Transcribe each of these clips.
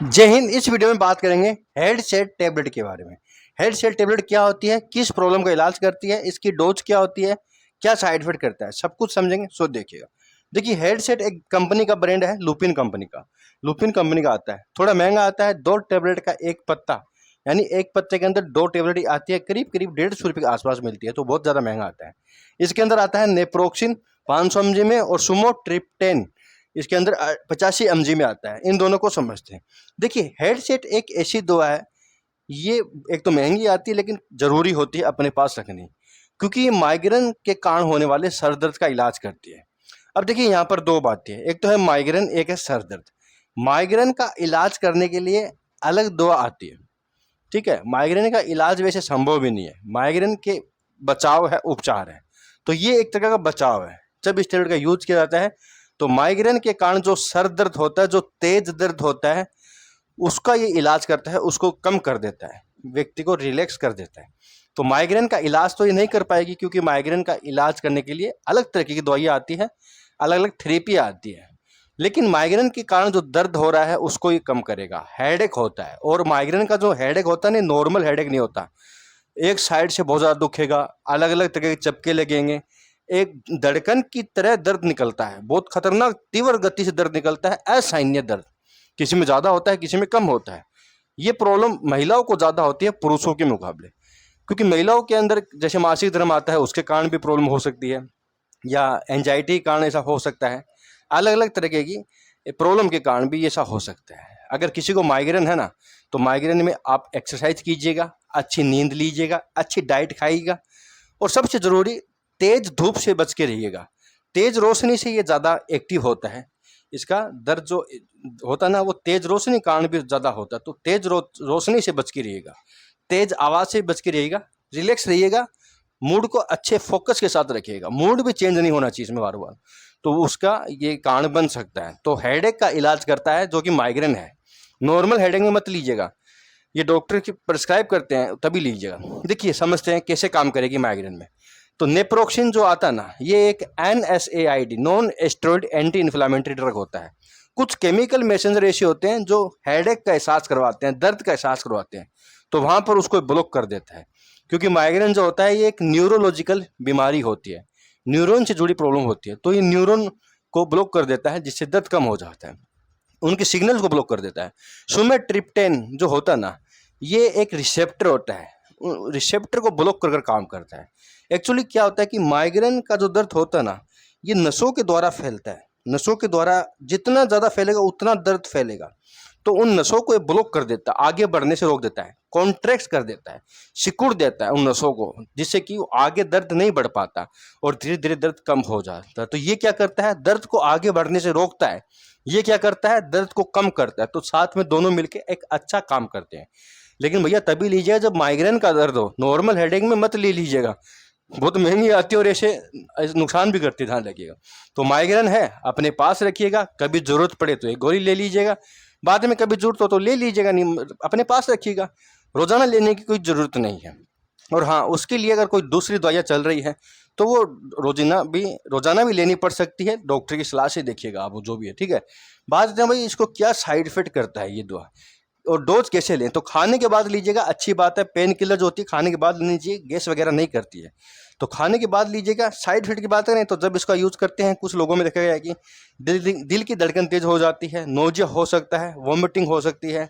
जय हिंद। इस वीडियो में बात करेंगे हेड सेट टेबलेट के बारे में। हेड सेट टेबलेट क्या होती है, किस प्रॉब्लम का इलाज करती है, इसकी डोज क्या होती है, क्या साइड इफेक्ट करता है, सब कुछ समझेंगे। सो देखिएगा। देखिए, हेड सेट एक कंपनी का ब्रांड है, लुपिन कंपनी का। लुपिन कंपनी का आता है, थोड़ा महंगा आता है। 2 टेबलेट का एक पत्ता, यानी एक पत्ते के अंदर 2 टेबलेट आती है, करीब करीब 150 रुपये के आसपास मिलती है, तो बहुत ज़्यादा महंगा आता है। इसके अंदर आता है नेप्रोक्सिन 500 mg में और सुमोट्रिप्टेन इसके अंदर 85 mg में आता है। इन दोनों को समझते हैं। देखिए, हेड सेट एक ऐसी दवा है, ये एक तो महंगी आती है लेकिन ज़रूरी होती है अपने पास रखनी, क्योंकि ये माइग्रेन के कारण होने वाले सर दर्द का इलाज करती है। अब देखिए, यहाँ पर 2 बातें हैं, एक तो है माइग्रेन, एक है सर दर्द। माइग्रेन का इलाज करने के लिए अलग दवा आती है, ठीक है। माइग्रेन का इलाज वैसे संभव भी नहीं है, माइग्रेन के बचाव है, उपचार है। तो ये एक तरह का बचाव है। जब इस टेबलेट का यूज किया जाता है तो माइग्रेन के कारण जो सर दर्द होता है, जो तेज दर्द होता है, उसका ये इलाज करता है, उसको कम कर देता है, व्यक्ति को रिलैक्स कर देता है। तो माइग्रेन का इलाज तो ये नहीं कर पाएगी, क्योंकि माइग्रेन का इलाज करने के लिए अलग तरीके की दवाइयाँ आती है, अलग अलग थेरेपी आती है। लेकिन माइग्रेन के कारण जो दर्द हो रहा है उसको ये कम करेगा। हेडेक होता है, और माइग्रेन का जो हेडेक होता है ना, नॉर्मल हेडेक नहीं होता। एक साइड से बहुत ज़्यादा दुखेगा, अलग अलग तरह के चपके लगेंगे, एक धड़कन की तरह दर्द निकलता है, बहुत खतरनाक तीव्र गति से दर्द निकलता है, असहनीय दर्द। किसी में ज़्यादा होता है, किसी में कम होता है। ये प्रॉब्लम महिलाओं को ज़्यादा होती है पुरुषों के मुकाबले, क्योंकि महिलाओं के अंदर जैसे मासिक धर्म आता है, उसके कारण भी प्रॉब्लम हो सकती है, या एंजाइटी के कारण ऐसा हो सकता है। अलग अलग तरीके की प्रॉब्लम के कारण भी ऐसा हो सकता है। अगर किसी को माइग्रेन है ना, तो माइग्रेन में आप एक्सरसाइज कीजिएगा, अच्छी नींद लीजिएगा, अच्छी डाइट खाइएगा, और सबसे ज़रूरी तेज धूप से बच के रहिएगा। तेज रोशनी से ये ज़्यादा एक्टिव होता है। इसका दर्द जो होता है ना, वो तेज रोशनी कारण भी ज़्यादा होता है। तो तेज रोशनी से बच के रहिएगा, तेज आवाज़ से बच के रहिएगा, रिलैक्स रहिएगा, मूड को अच्छे फोकस के साथ रखिएगा। मूड भी चेंज नहीं होना चाहिए इसमें बार बार, तो उसका ये कारण बन सकता है। तो हेडेक का इलाज करता है जो कि माइग्रेन है। नॉर्मल हेडेक में मत लीजिएगा, ये डॉक्टर की प्रिस्क्राइब करते हैं तभी लीजिएगा। देखिए, समझते हैं कैसे काम करेगी माइग्रेन में। तो नेप्रोक्सिन जो आता है ना, ये एक NSAID non steroid anti inflammatory drug होता है। कुछ केमिकल मैसेंजर ऐसे होते हैं जो हेडेक का एहसास करवाते हैं, दर्द का एहसास करवाते हैं, तो वहाँ पर उसको ब्लॉक कर देता है। क्योंकि माइग्रेन जो होता है, ये एक न्यूरोलॉजिकल बीमारी होती है, न्यूरॉन से जुड़ी प्रॉब्लम होती है। तो ये न्यूरॉन को ब्लॉक कर देता है, जिससे दर्द कम हो जाता है, उनके सिग्नल्स को ब्लॉक कर देता है। सुमेट्रिप्टेन जो होता है ना, ये एक रिसेप्टर होता है, रिसेप्टर को ब्लॉक कर काम करता है। एक्चुअली क्या होता है कि माइग्रेन का जो दर्द होता है ना, ये नसों के द्वारा फैलता है। नसों के द्वारा जितना ज़्यादा फैलेगा उतना दर्द फैलेगा। तो उन नसों को ये ब्लॉक कर देता है, आगे बढ़ने से रोक देता है, कॉन्ट्रैक्ट कर देता है, सिकुड़ देता है उन नसों को, जिससे कि आगे दर्द नहीं बढ़ पाता और धीरे धीरे दर्द कम हो जाता है। तो ये क्या करता है, दर्द को आगे बढ़ने से रोकता है। ये क्या करता है, दर्द को कम करता है। तो साथ में दोनों मिलके एक अच्छा काम करते हैं। लेकिन भैया तभी लीजिएगा जब माइग्रेन का दर्द हो, नॉर्मल हेडेक में मत ले लीजिएगा, बहुत महंगी आती है और ऐसे नुकसान भी करती है, ध्यान रखिएगा। तो माइग्रेन है, अपने पास रखिएगा, कभी जरूरत पड़े तो एक गोली ले लीजिएगा, बाद में कभी जरूरत हो तो ले लीजिएगा, नहीं अपने पास रखिएगा। रोजाना लेने की कोई ज़रूरत नहीं है। और हाँ, उसके लिए अगर कोई दूसरी दवाइयाँ चल रही है तो वो रोजाना भी लेनी पड़ सकती है, डॉक्टर की सलाह से देखिएगा आप, वो जो भी है, ठीक है। बात है भाई, इसको क्या साइड इफेक्ट करता है ये दवा, और डोज कैसे लें। तो खाने के बाद लीजिएगा, अच्छी बात है। पेन किलर जो होती है खाने के बाद लेनी चाहिए, गैस वगैरह नहीं करती है, तो खाने के बाद लीजिएगा। साइड इफेक्ट की बात करें तो जब इसका यूज़ करते हैं, कुछ लोगों में देखा गया है कि दिल की धड़कन तेज हो जाती है, नोजिया हो सकता है, वॉमिटिंग हो सकती है,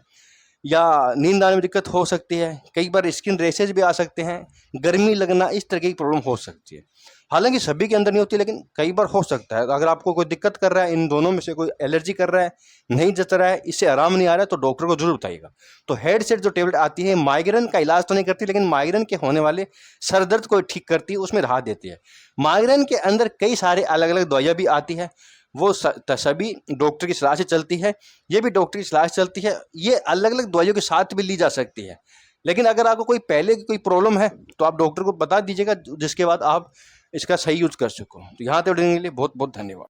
या नींद आने में दिक्कत हो सकती है, कई बार स्किन रैशेज भी आ सकते हैं, गर्मी लगना, इस तरह की प्रॉब्लम हो सकती है। हालांकि सभी के अंदर नहीं होती, लेकिन कई बार हो सकता है। तो अगर आपको कोई दिक्कत कर रहा है, इन दोनों में से कोई एलर्जी कर रहा है, नहीं जच रहा है, इससे आराम नहीं आ रहा है, तो डॉक्टर को जरूर बताइएगा। तो हेड सेट जो टेबलेट आती है, माइग्रेन का इलाज तो नहीं करती, लेकिन माइग्रेन के होने वाले सर दर्द को ठीक करती है, उसमें राहत देती है। माइग्रेन के अंदर कई सारे अलग अलग दवाइयाँ भी आती है, वो सभी डॉक्टर की सलाह से चलती है, ये भी डॉक्टर की सलाह से चलती है। ये अलग अलग दवाइयों के साथ भी ली जा सकती है। लेकिन अगर आपको कोई पहले की कोई प्रॉब्लम है तो आप डॉक्टर को बता दीजिएगा, जिसके बाद आप इसका सही यूज कर सको। तो यहाँ तक के लिए बहुत बहुत धन्यवाद।